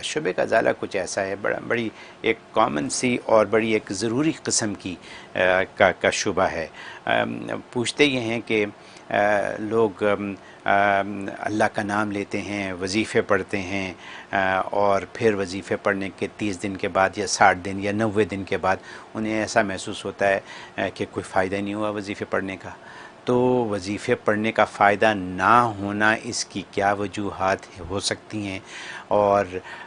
شبے کا ازالہ کچھ ایسا ہے، بڑی ایک کامن سی اور بڑی ایک ضروری قسم کی کا شبہ ہے۔ پوچھتے یہ ہیں کہ لوگ اللہ کا نام لیتے ہیں، وظیفے پڑھتے ہیں، اور پھر وظیفے پڑھنے کے 30 دن کے بعد یا 60 دن یا 90 دن کے بعد انہیں ایسا محسوس ہوتا ہے کہ کوئی فائدہ نہیں ہوا وظیفے پڑھنے کا۔ تو وظیفے پڑھنے کا فائدہ نہ ہونا، اس کی کیا وجوہات ہو سکتی ہیں؟ اور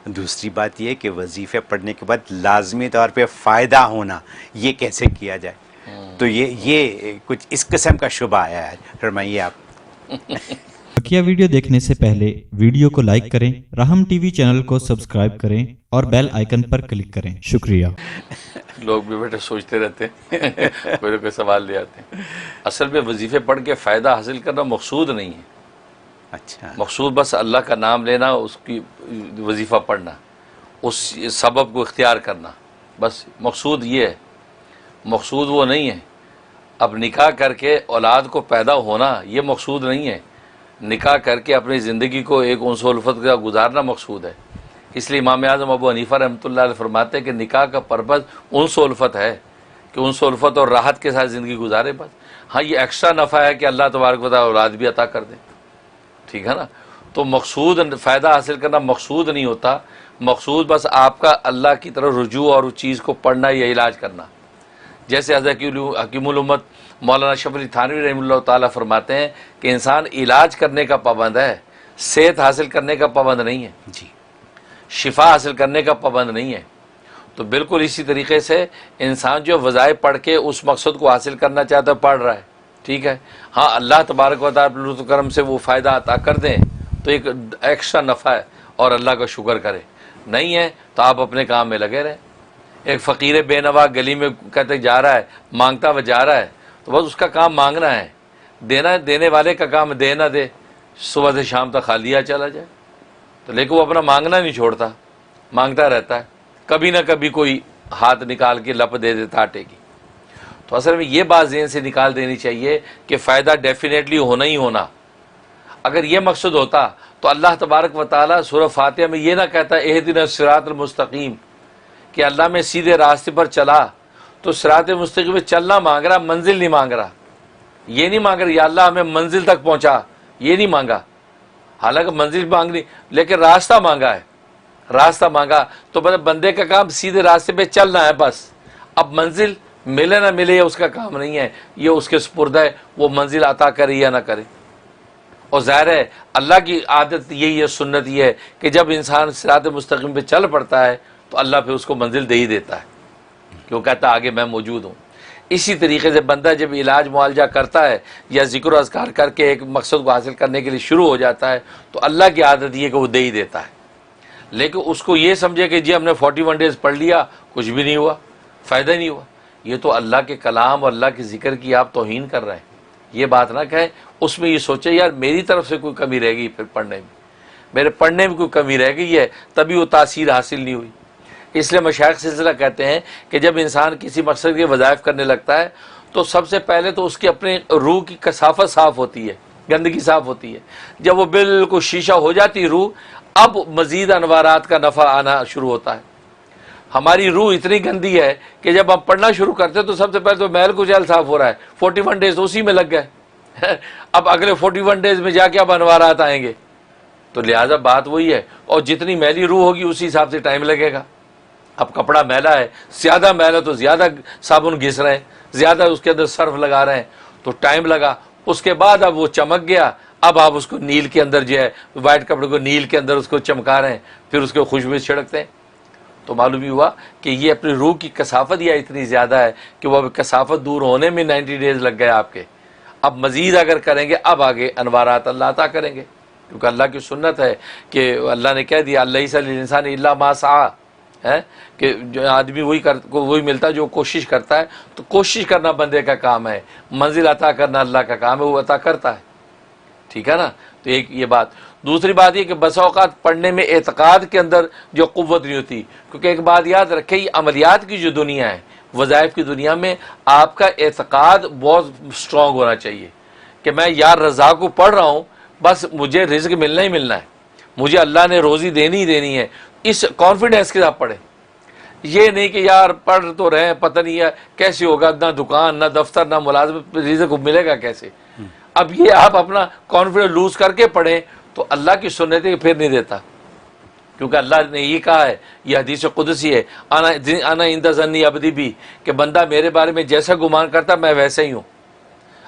دوسری بات یہ کہ وظیفے پڑھنے کے بعد لازمی طور پہ فائدہ ہونا، یہ کیسے کیا جائے؟ تو یہ کچھ اس قسم کا شبہ آیا ہے، فرمائیے آپ۔ بقیہ ویڈیو دیکھنے سے پہلے ویڈیو کو لائک کریں، راہم ٹی وی چینل کو سبسکرائب کریں اور بیل آئیکن پر کلک کریں۔ شکریہ۔ لوگ بھی بیٹھے سوچتے رہتے ہیں، کوئی سوال لے آتے ہیں۔ اصل میں وظیفے پڑھ کے فائدہ حاصل کرنا مقصود نہیں ہے۔ اچھا، مقصود بس اللہ کا نام لینا، اس کی وظیفہ پڑھنا، اس سبب کو اختیار کرنا، بس مقصود یہ ہے، مقصود وہ نہیں ہے۔ اب نکاح کر کے اولاد کو پیدا ہونا یہ مقصود نہیں ہے، نکاح کر کے اپنی زندگی کو ایک انس و الفت کا گزارنا مقصود ہے۔ اس لیے امام اعظم ابو حنیفہ رحمۃ اللہ علیہ فرماتے ہیں کہ نکاح کا پرپز انس و الفت ہے، کہ انس و الفت اور راحت کے ساتھ زندگی گزارے بس۔ ہاں یہ ایکسٹرا نفع ہے کہ اللہ تبارک و تعالیٰ اولاد بھی عطا کر دے، ٹھیک ہے نا۔ تو مقصود فائدہ حاصل کرنا مقصود نہیں ہوتا، مقصود بس آپ کا اللہ کی طرف رجوع اور اس چیز کو پڑھنا یا علاج کرنا۔ جیسے حضرت حکیم الامت مولانا اشرف علی تھانوی رحمہ اللہ تعالیٰ فرماتے ہیں کہ انسان علاج کرنے کا پابند ہے، صحت حاصل کرنے کا پابند نہیں ہے، جی، شفا حاصل کرنے کا پابند نہیں ہے۔ تو بالکل اسی طریقے سے انسان جو وظائف پڑھ کے اس مقصد کو حاصل کرنا چاہتا ہے پڑھ رہا ہے، ٹھیک ہے۔ ہاں اللہ تبارک و تعالیٰ اپنے لطف و کرم سے وہ فائدہ عطا کر دیں تو ایک ایکسٹرا نفع ہے اور اللہ کا شکر کرے، نہیں ہے تو آپ اپنے کام میں لگے رہیں۔ ایک فقیر بے نوا گلی میں کہتے جا رہا ہے، مانگتا ہوا جا رہا ہے، تو بس اس کا کام مانگنا ہے، دینے والے کا کام دے نہ دے، صبح سے شام تک خالیہ چلا جائے۔ تو لیکن وہ اپنا مانگنا نہیں چھوڑتا، مانگتا رہتا ہے، کبھی نہ کبھی کوئی ہاتھ نکال کے لپ دے دیتا آٹے کی۔ تو اصل میں یہ بات ذہن سے نکال دینی چاہیے کہ فائدہ ڈیفینیٹلی ہونا ہی ہونا۔ اگر یہ مقصد ہوتا تو اللہ تبارک و تعالیٰ سورہ فاتحہ میں یہ نہ کہتا اہدنا الصراط المستقیم، کہ اللہ میں سیدھے راستے پر چلا، تو صراط مستقیم میں چلنا مانگ رہا، منزل نہیں مانگ رہا۔ یہ نہیں مانگ رہا یا اللہ ہمیں منزل تک پہنچا، یہ نہیں مانگا، حالانکہ منزل مانگنی، لیکن راستہ مانگا ہے، راستہ مانگا تو بندے کا کام سیدھے راستے پہ چلنا ہے بس۔ اب منزل ملے نہ ملے یہ اس کا کام نہیں ہے، یہ اس کے سپرد ہے، وہ منزل عطا کرے یا نہ کرے۔ اور ظاہر ہے اللہ کی عادت یہی ہے، سنت یہ ہے کہ جب انسان صراط مستقیم پہ چل پڑتا ہے تو اللہ پھر اس کو منزل دے ہی دیتا ہے، کیوں کہتا ہے آگے میں موجود ہوں۔ اسی طریقے سے بندہ جب علاج معالجہ کرتا ہے یا ذکر و اذکار کر کے ایک مقصد کو حاصل کرنے کے لیے شروع ہو جاتا ہے تو اللہ کی عادت یہ کہ وہ دے ہی دیتا ہے۔ لیکن اس کو یہ سمجھے کہ جی ہم نے 41 ڈیز پڑھ لیا، کچھ بھی نہیں ہوا، فائدہ نہیں ہوا، یہ تو اللہ کے کلام اور اللہ کے ذکر کی آپ توہین کر رہے ہیں۔ یہ بات نہ کہیں، اس میں یہ سوچے یار میری طرف سے کوئی کمی رہ گئی، پھر پڑھنے میں میرے پڑھنے میں کوئی کمی رہ گئی ہے، تبھی وہ تاثیر حاصل نہیں ہوئی۔ اس لیے مشائخ سلسلہ کہتے ہیں کہ جب انسان کسی مقصد کے وظائف کرنے لگتا ہے تو سب سے پہلے تو اس کی اپنی روح کی کثافت صاف ہوتی ہے، گندگی صاف ہوتی ہے۔ جب وہ بالکل شیشہ ہو جاتی روح، اب مزید انوارات کا نفع آنا شروع ہوتا ہے۔ ہماری روح اتنی گندی ہے کہ جب ہم پڑھنا شروع کرتے تو سب سے پہلے تو محل کچیل صاف ہو رہا ہے، 41 ڈیز اسی میں لگ گئے، اب اگلے 41 ڈیز میں جا کے اب انوارات آئیں گے۔ تو لہٰذا بات وہی ہے، اور جتنی میلی روح ہوگی اسی حساب سے ٹائم لگے گا۔ اب کپڑا میلا ہے، زیادہ میلا تو زیادہ صابن گھس رہے ہیں، زیادہ اس کے اندر سرف لگا رہے ہیں تو ٹائم لگا، اس کے بعد اب وہ چمک گیا، اب آپ اس کو نیل کے اندر جو ہے وائٹ کپڑے کو نیل کے اندر اس کو چمکا رہے ہیں، پھر اس کو خوشبو چھڑکتے ہیں۔ تو معلوم ہی ہوا کہ یہ اپنی روح کی کثافت یا اتنی زیادہ ہے کہ وہ کثافت دور ہونے میں 90 ڈیز لگ گئے آپ کے۔ اب مزید اگر کریں گے اب آگے انوارات اللہ عطا کریں گے، کیونکہ اللہ کی سنت ہے کہ اللہ نے کہہ دیا اللہ صلی الانسان الا ما سعى، ہے کہ جو آدمی وہی ملتا ہے جو کوشش کرتا ہے۔ تو کوشش کرنا بندے کا کام ہے، منزل عطا کرنا اللہ کا کام ہے، وہ عطا کرتا ہے، ٹھیک ہے نا۔ تو ایک یہ بات۔ دوسری بات یہ کہ بسا اوقات پڑھنے میں اعتقاد کے اندر جو قوت نہیں ہوتی، کیونکہ ایک بات یاد رکھیں، یہ عملیات کی جو دنیا ہے، وظائف کی دنیا میں آپ کا اعتقاد بہت سٹرونگ ہونا چاہیے کہ میں یار رضا کو پڑھ رہا ہوں، بس مجھے رزق ملنا ہی ملنا ہے، مجھے اللہ نے روزی دینی ہی دینی ہے۔ اس کانفیڈنس کے ساتھ پڑھیں. یہ نہیں کہ یار پڑھ تو رہے ہیں پتہ نہیں ہے کیسے ہوگا, نہ دکان نہ دفتر نہ ملازمت, رزق ملے گا کیسے. اب یہ آپ اپنا کانفیڈنس لوز کر کے پڑھیں تو اللہ کی سنتیں پھر نہیں دیتا, کیونکہ اللہ نے یہ کہا ہے, یہ حدیث قدسی ہے, انا عند ظنی عبدی بھی, کہ بندہ میرے بارے میں جیسا گمان کرتا میں ویسا ہی ہوں.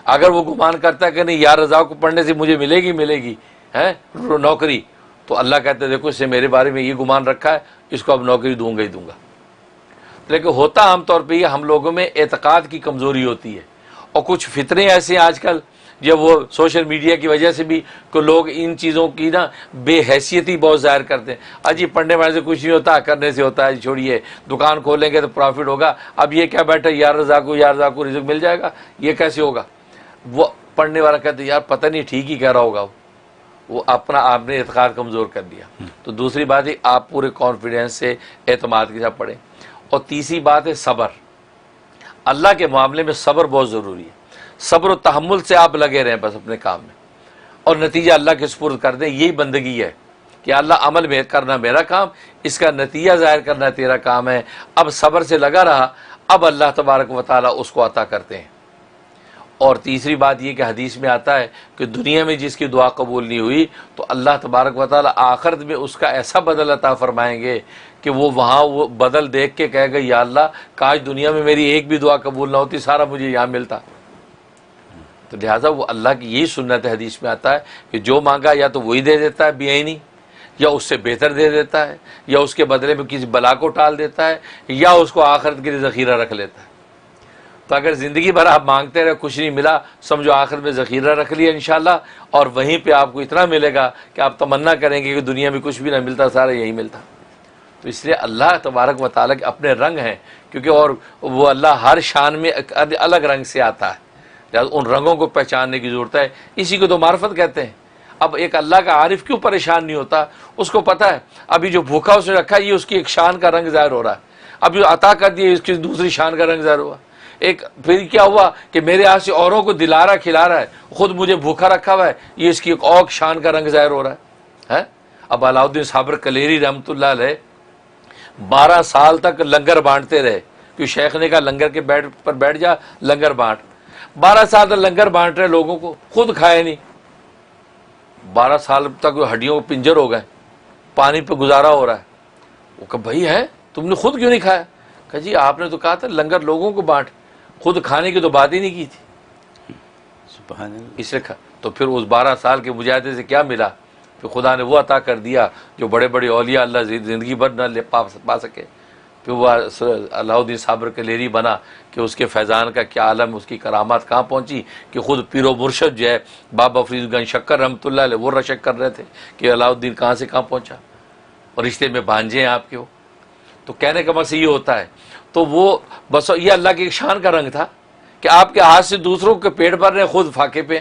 اگر وہ گمان کرتا ہے کہ نہیں یار رضا کو پڑھنے سے مجھے ملے گی ہے نوکری, تو اللہ کہتے ہیں دیکھو اس نے میرے بارے میں یہ گمان رکھا ہے, اس کو اب نوکری دوں گا ہی دوں گا. لیکن ہوتا عام طور پہ یہ ہم لوگوں میں اعتقاد کی کمزوری ہوتی ہے, اور کچھ فطرے ایسے ہیں آج کل, جب وہ سوشل میڈیا کی وجہ سے بھی کہ لوگ ان چیزوں کی نا بے حیثیتی بہت ظاہر کرتے ہیں. اجی پڑھنے والے سے کچھ نہیں ہوتا, کرنے سے ہوتا ہے, چھوڑیے دکان کھولیں گے تو پروفٹ ہوگا. اب یہ کیا بیٹھا یار رضا کو رزق مل جائے گا, یہ کیسے ہوگا. وہ پڑھنے والا کہتے یار پتہ نہیں ٹھیک ہی کہہ رہا ہوگا, وہ اپنا آپ نے اعتقاد کمزور کر دیا. تو دوسری بات ہے آپ پورے کانفیڈنس سے اعتماد کے ساتھ پڑھیں. اور تیسری بات ہے صبر. اللہ کے معاملے میں صبر بہت ضروری ہے. صبر و تحمل سے آپ لگے رہیں بس اپنے کام میں, اور نتیجہ اللہ کے سپرد کر دیں. یہی بندگی ہے کہ اللہ عمل میں کرنا میرا کام, اس کا نتیجہ ظاہر کرنا تیرا کام ہے. اب صبر سے لگا رہا, اب اللہ تبارک و تعالیٰ اس کو عطا کرتے ہیں. اور تیسری بات یہ کہ حدیث میں آتا ہے کہ دنیا میں جس کی دعا قبول نہیں ہوئی تو اللہ تبارک و تعالیٰ آخرت میں اس کا ایسا بدل عطا فرمائیں گے کہ وہ وہاں وہ بدل دیکھ کے کہے گا یا اللہ کاش دنیا میں میری ایک بھی دعا قبول نہ ہوتی, سارا مجھے یہاں ملتا. تو لہٰذا وہ اللہ کی یہی سنت حدیث میں آتا ہے کہ جو مانگا یا تو وہی دے دیتا ہے بےعینی, یا اس سے بہتر دے دیتا ہے, یا اس کے بدلے میں کسی بلا کو ٹال دیتا ہے, یا اس کو آخرت کے لیے ذخیرہ رکھ لیتا ہے. تو اگر زندگی بھر آپ مانگتے رہے کچھ نہیں ملا, سمجھو آخرت میں ذخیرہ رکھ لیا انشاءاللہ, اور وہیں پہ آپ کو اتنا ملے گا کہ آپ تمنا کریں گے کہ دنیا میں کچھ بھی نہ ملتا, سارا یہی ملتا. تو اس لیے اللہ تبارک و تعالیٰ کے اپنے رنگ ہیں, کیونکہ اور وہ اللہ ہر شان میں الگ رنگ سے آتا ہے, لہٰذا ان رنگوں کو پہچاننے کی ضرورت ہے. اسی کو تو معرفت کہتے ہیں. اب ایک اللہ کا عارف کیوں پریشان نہیں ہوتا, اس کو پتہ ہے ابھی جو بھوکا اس نے رکھا ہے یہ اس کی ایک شان کا رنگ ظاہر ہو رہا ہے, اب جو عطا کر دیا اس کی دوسری شان کا رنگ ظاہر ہوا. ایک پھر کیا ہوا کہ میرے ہاتھ سے اوروں کو دلا رہا کھلا رہا ہے, خود مجھے بھوکا رکھا ہوا ہے, یہ اس کی ایک اور شان کا رنگ ظاہر ہو رہا ہے. اب علاؤدین صابر کلیری رحمۃ اللہ علیہ 12 سال تک لنگر بانٹتے رہے, کیونکہ شیخ نے کہا لنگر کے پر بیٹھ جا لنگر بانٹ. 12 سال تک لنگر بانٹ رہے لوگوں کو, خود کھائے نہیں. 12 سال تک ہڈیوں کو پنجر ہو گئے, پانی پہ گزارا ہو رہا ہے. وہ کہ بھائی ہے تم نے خود کیوں نہیں کھایا؟ کہ جی آپ نے تو کہا تھا لنگر لوگوں کو بانٹ, خود کھانے کی تو بات ہی نہیں کی تھی. سبحان اللہ. اس لیے تو پھر اس 12 سال کے مجاہدے سے کیا ملا؟ پھر خدا نے وہ عطا کر دیا جو بڑے بڑے اولیاء اللہ زندگی بھر نہ پا سکے. پھر وہ علاؤدین صابر کلیری بنا کہ اس کے فیضان کا کیا عالم, اس کی کرامات کہاں پہنچی کہ خود پیر و مرشد جو ہے بابا فرید گنج شکر رحمۃ اللہ علیہ وہ رشک کر رہے تھے کہ علاؤدین کہاں سے کہاں پہنچا, اور رشتے میں بھانجے ہیں آپ کے وہ. تو کہنے کا مقصد یہ ہوتا ہے. تو وہ بس یہ اللہ کی شان کا رنگ تھا کہ آپ کے ہاتھ سے دوسروں کے پیٹ بھر رہے, خود فاقے پہ.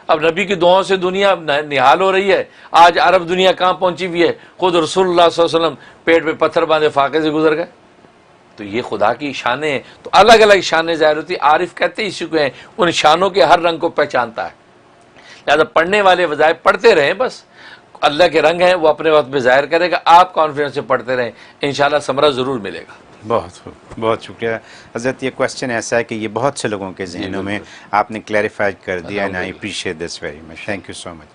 اب نبی کی دعاؤں سے دنیا نہال ہو رہی ہے. آج عرب دنیا کہاں پہنچی ہوئی ہے, خود رسول اللہ صلی اللہ علیہ وسلم پیٹ پہ پتھر باندھے فاقے سے گزر گئے. تو یہ خدا کی شانیں ہیں. تو الگ الگ شانیں ظاہر ہوتی. عارف کہتے اسی کو ہیں, ان شانوں کے ہر رنگ کو پہچانتا ہے. لہٰذا پڑھنے والے وظائف پڑھتے رہیں, بس اللہ کے رنگ ہیں وہ اپنے وقت میں ظاہر کرے گا. آپ کانفیڈنس سے پڑھتے رہیں, انشاءاللہ ثمرہ ضرور ملے گا. بہت شکریہ حضرت. یہ کوشچن ایسا ہے کہ یہ بہت سے لوگوں کے ذہنوں میں آپ نے کلیریفائی کر دیا, and I appreciate this very much. Thank you so much.